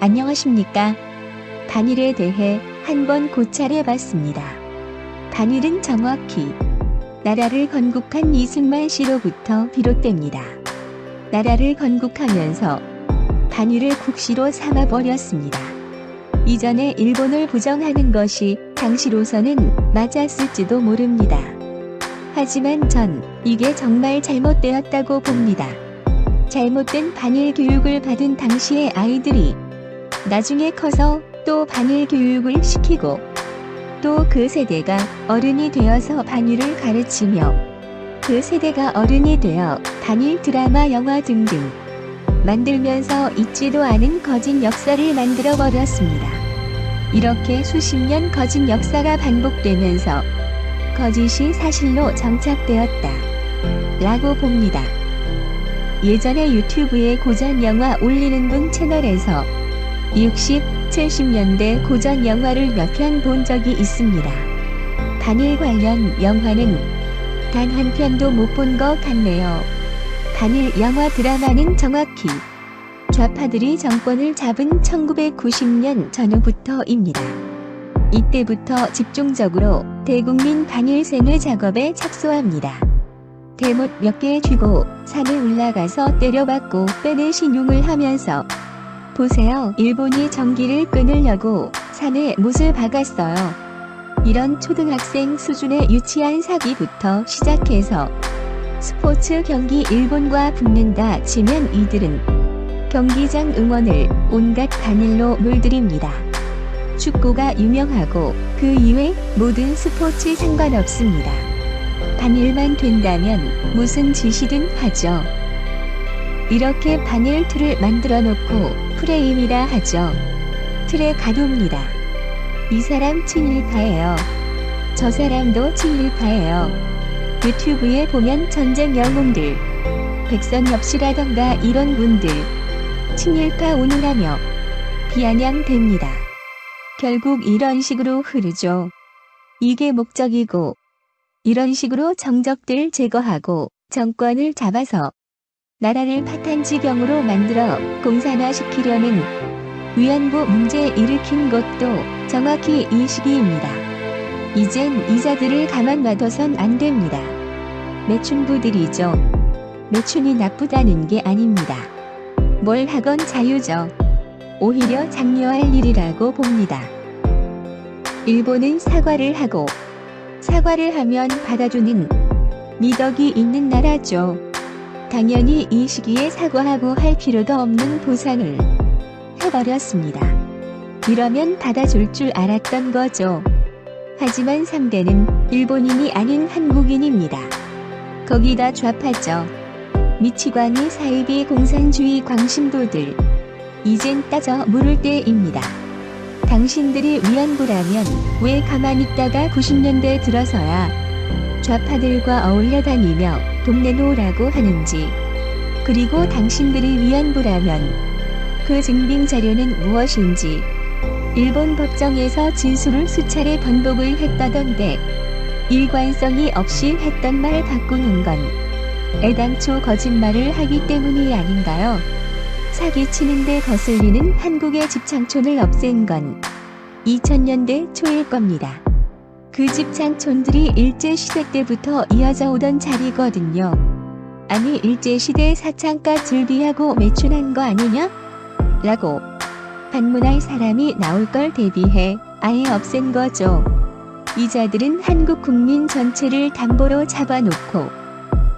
안녕하십니까? 반일에 대해 한번 고찰해봤습니다. 반일은 정확히 나라를 건국한 이승만 씨로부터 비롯됩니다. 나라를 건국하면서 반일을 국시로 삼아버렸습니다. 이전에 일본을 부정하는 것이 당시로서는 맞았을지도 모릅니다. 하지만 전 이게 정말 잘못되었다고 봅니다. 잘못된 반일 교육을 받은 당시의 아이들이 나중에 커서 또 반일 교육을 시키고 또 그 세대가 어른이 되어서 반일을 가르치며 그 세대가 어른이 되어 반일 드라마, 영화 등등 만들면서 있지도 않은 거짓 역사를 만들어버렸습니다. 이렇게 수십 년 거짓 역사가 반복되면서 거짓이 사실로 정착되었다 라고 봅니다. 예전에 유튜브에 고전 영화 올리는 분 채널에서 60, 70년대 고전 영화를 몇 편 본 적이 있습니다. 반일 관련 영화는 단 한 편도 못 본 것 같네요. 반일 영화 드라마는 정확히 좌파들이 정권을 잡은 1990년 전후부터입니다. 이때부터 집중적으로 대국민 반일 세뇌 작업에 착수합니다. 대못 몇 개 쥐고 산에 올라가서 때려박고 빼내 신용을 하면서 보세요, 일본이 전기를 끊으려고 산에 못을 박았어요. 이런 초등학생 수준의 유치한 사기부터 시작해서 스포츠 경기 일본과 붙는다 치면 이들은 경기장 응원을 온갖 반일로 물들입니다. 축구가 유명하고 그 이외 모든 스포츠 상관없습니다. 반일만 된다면 무슨 짓이든 하죠. 이렇게 반일 틀을 만들어 놓고 프레임이라 하죠. 틀에 가둡니다. 이 사람 친일파예요. 저 사람도 친일파예요. 유튜브에 보면 전쟁 영웅들, 백선엽씨라던가 이런 분들 친일파 운운하며 비아냥됩니다. 결국 이런 식으로 흐르죠. 이게 목적이고 이런 식으로 정적들 제거하고 정권을 잡아서 나라를 파탄지경으로 만들어 공산화시키려는 위안부 문제 일으킨 것도 정확히 이 시기입니다. 이젠 이자들을 가만 놔둬선 안 됩니다. 매춘부들이죠. 매춘이 나쁘다는 게 아닙니다. 뭘 하건 자유죠. 오히려 장려할 일이라고 봅니다. 일본은 사과를 하고 사과를 하면 받아주는 미덕이 있는 나라죠. 당연히 이 시기에 사과하고 할 필요도 없는 보상을 해버렸습니다. 이러면 받아줄 줄 알았던 거죠. 하지만 상대는 일본인이 아닌 한국인입니다. 거기다 좌파죠. 미치광이 사이비 공산주의 광신도들. 이젠 따져 물을 때입니다. 당신들이 위안부라면 왜 가만히 있다가 90년대 들어서야 좌파들과 어울려 다니며 돈 내놓으라고 하는지, 그리고 당신들이 위안부라면 그 증빙 자료는 무엇인지 일본 법정에서 진술을 수차례 번복을 했다던데 일관성이 없이 했던 말 바꾸는 건 애당초 거짓말을 하기 때문이 아닌가요? 사기치는데 거슬리는 한국의 집창촌을 없앤 건 2000년대 초일 겁니다. 그 집창촌들이 일제시대 때부터 이어져 오던 자리거든요. 아니 일제시대 사창가 즐비하고 매춘한 거 아니냐? 라고 반문할 사람이 나올 걸 대비해 아예 없앤 거죠. 이자들은 한국 국민 전체를 담보로 잡아놓고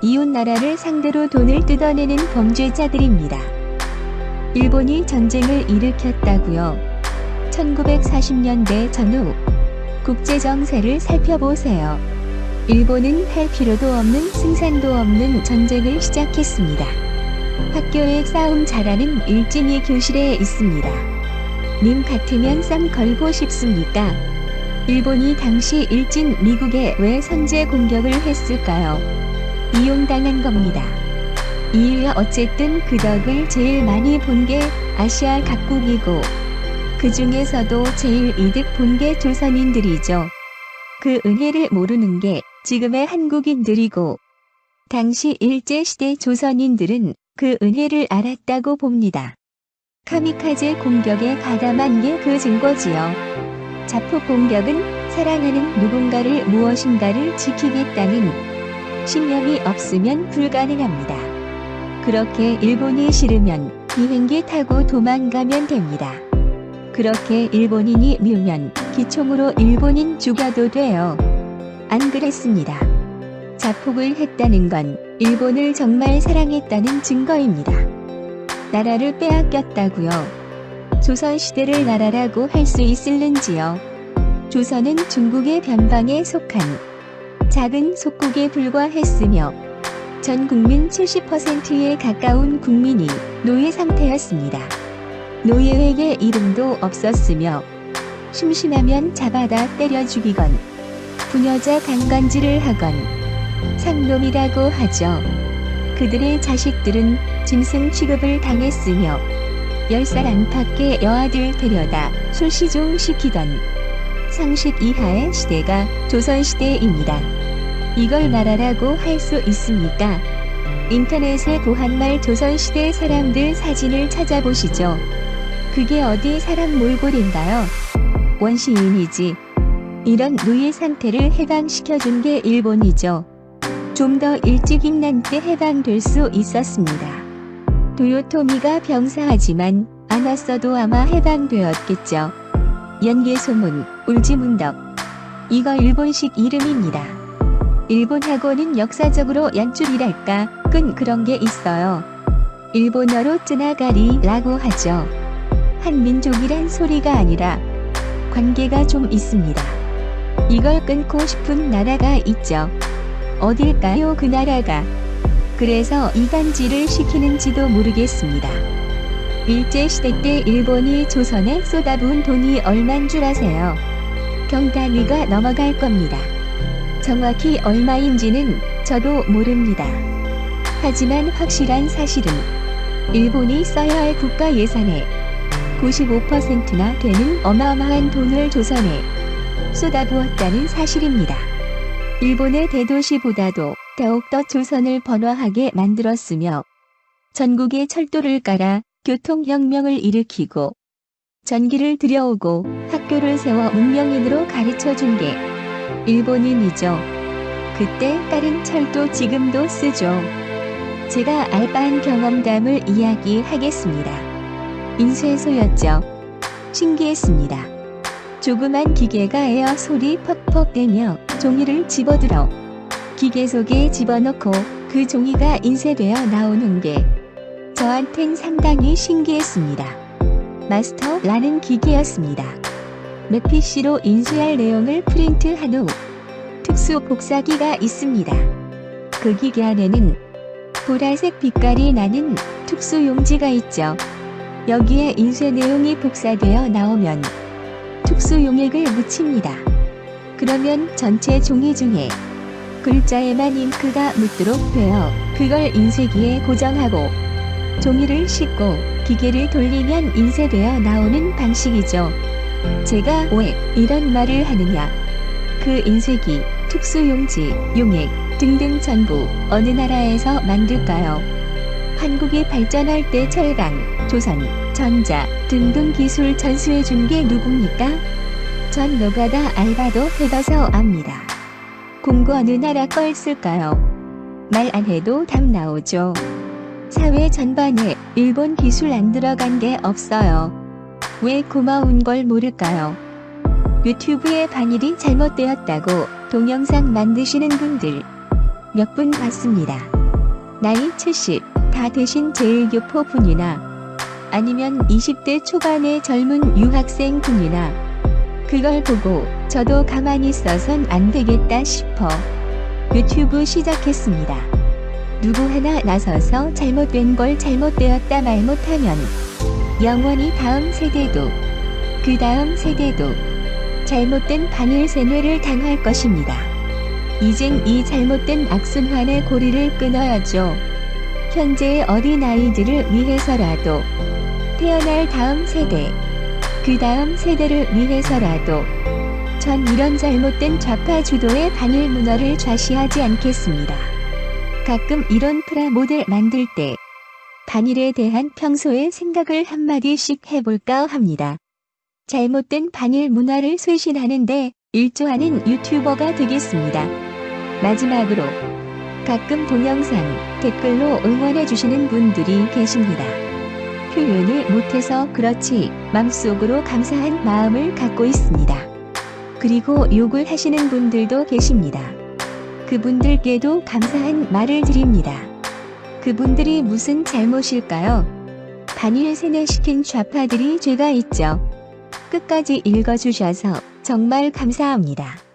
이웃 나라를 상대로 돈을 뜯어내는 범죄자들입니다. 일본이 전쟁을 일으켰다고요? 1940년대 전후 국제정세를 살펴보세요. 일본은 할 필요도 없는 승산도 없는 전쟁을 시작했습니다. 학교에 싸움 잘하는 일진이 교실에 있습니다. 님 같으면 쌈 걸고 싶습니까? 일본이 당시 일진 미국에 왜 선제 공격을 했을까요? 이용당한 겁니다. 이유야 어쨌든 그 덕을 제일 많이 본 게 아시아 각국이고 그 중에서도 제일 이득 본 게 조선인들이죠. 그 은혜를 모르는 게 지금의 한국인들이고 당시 일제시대 조선인들은 그 은혜를 알았다고 봅니다. 카미카제 공격에 가담한 게 그 증거지요. 자폭 공격은 사랑하는 누군가를 무엇인가를 지키겠다는 신념이 없으면 불가능합니다. 그렇게 일본이 싫으면 비행기 타고 도망가면 됩니다. 그렇게 일본인이 밀면 기총으로 일본인 죽여도 돼요. 안 그랬습니다. 자폭을 했다는 건 일본을 정말 사랑했다는 증거입니다. 나라를 빼앗겼다고요. 조선시대를 나라라고 할 수 있을는지요. 조선은 중국의 변방에 속한 작은 속국에 불과했으며 전 국민 70%에 가까운 국민이 노예 상태였습니다. 노예에게 이름도 없었으며 심심하면 잡아다 때려 죽이건 부녀자 강간질을 하건 상놈이라고 하죠. 그들의 자식들은 짐승 취급을 당했으며 10살 안팎의 여아들 데려다 술시종 시키던 상식 이하의 시대가 조선시대입니다. 이걸 나라라고 할 수 있습니까? 인터넷에 고한말 조선시대 사람들 사진을 찾아보시죠. 그게 어디 사람 몰골인가요? 원시인이지. 이런 노예 상태를 해방시켜준 게 일본이죠. 좀 더 일찍 임난 때 해방될 수 있었습니다. 도요토미가 병사하지만 안 왔어도 아마 해방되었겠죠. 연개소문, 울지문덕. 이거 일본식 이름입니다. 일본하고는 역사적으로 연줄이랄까 끈 그런 게 있어요. 일본어로 쯔나가리라고 하죠. 한 민족이란 소리가 아니라 관계가 좀 있습니다. 이걸 끊고 싶은 나라가 있죠. 어딜까요 그 나라가? 그래서 이간질을 시키는지도 모르겠습니다. 일제시대 때 일본이 조선에 쏟아부은 돈이 얼만 줄 아세요? 경단위가 넘어갈 겁니다. 정확히 얼마인지는 저도 모릅니다. 하지만 확실한 사실은 일본이 써야 할 국가 예산의 95%나 되는 어마어마한 돈을 조선에 쏟아부었다는 사실입니다. 일본의 대도시보다도 더욱더 조선을 번화하게 만들었으며 전국에 철도를 깔아 교통혁명을 일으키고 전기를 들여오고 학교를 세워 문명인으로 가르쳐준 게 일본인이죠. 그때 깔은 철도 지금도 쓰죠. 제가 알바한 경험담을 이야기하겠습니다. 인쇄소였죠. 신기했습니다. 조그만 기계가 에어 소리 퍽퍽 대며 종이를 집어들어 기계 속에 집어넣고 그 종이가 인쇄되어 나오는 게 저한텐 상당히 신기했습니다. 마스터라는 기계였습니다. PC로 인쇄할 내용을 프린트한 후 특수 복사기가 있습니다. 그 기계 안에는 보라색 빛깔이 나는 특수 용지가 있죠. 여기에 인쇄 내용이 복사되어 나오면 특수 용액을 묻힙니다. 그러면 전체 종이 중에 글자에만 잉크가 묻도록 되어 그걸 인쇄기에 고정하고 종이를 싣고 기계를 돌리면 인쇄되어 나오는 방식이죠. 제가 왜 이런 말을 하느냐? 그 인쇄기, 특수용지, 용액 등등 전부 어느 나라에서 만들까요? 한국이 발전할 때 철강, 조선, 전자 등등 기술 전수해준 게 누굽니까? 전 노가다 알바도 해봐서 압니다. 공구 어느 나라 걸 쓸까요? 말 안 해도 답 나오죠. 사회 전반에 일본 기술 안 들어간 게 없어요. 왜 고마운 걸 모를까요? 유튜브에 반일이 잘못되었다고 동영상 만드시는 분들 몇 분 봤습니다. 나이 70 다 되신 제일교포 분이나 아니면 20대 초반의 젊은 유학생 분이나 그걸 보고 저도 가만히 있어선 안 되겠다 싶어 유튜브 시작했습니다. 누구 하나 나서서 잘못된 걸 잘못되었다 말 못하면 영원히 다음 세대도 그 다음 세대도 잘못된 반일 세뇌를 당할 것입니다. 이젠 이 잘못된 악순환의 고리를 끊어야죠. 현재의 어린아이들을 위해서라도 태어날 다음 세대 그 다음 세대를 위해서라도 전 이런 잘못된 좌파 주도의 반일 문화를 좌시하지 않겠습니다. 가끔 이런 프라모델 만들 때 반일에 대한 평소의 생각을 한마디씩 해볼까 합니다. 잘못된 반일 문화를 쇄신하는데 일조하는 유튜버가 되겠습니다. 마지막으로 가끔 동영상 댓글로 응원해주시는 분들이 계십니다. 표현을 못해서 그렇지 맘속으로 감사한 마음을 갖고 있습니다. 그리고 욕을 하시는 분들도 계십니다. 그분들께도 감사한 말을 드립니다. 그분들이 무슨 잘못일까요? 반일 세뇌시킨 좌파들이 죄가 있죠. 끝까지 읽어주셔서 정말 감사합니다.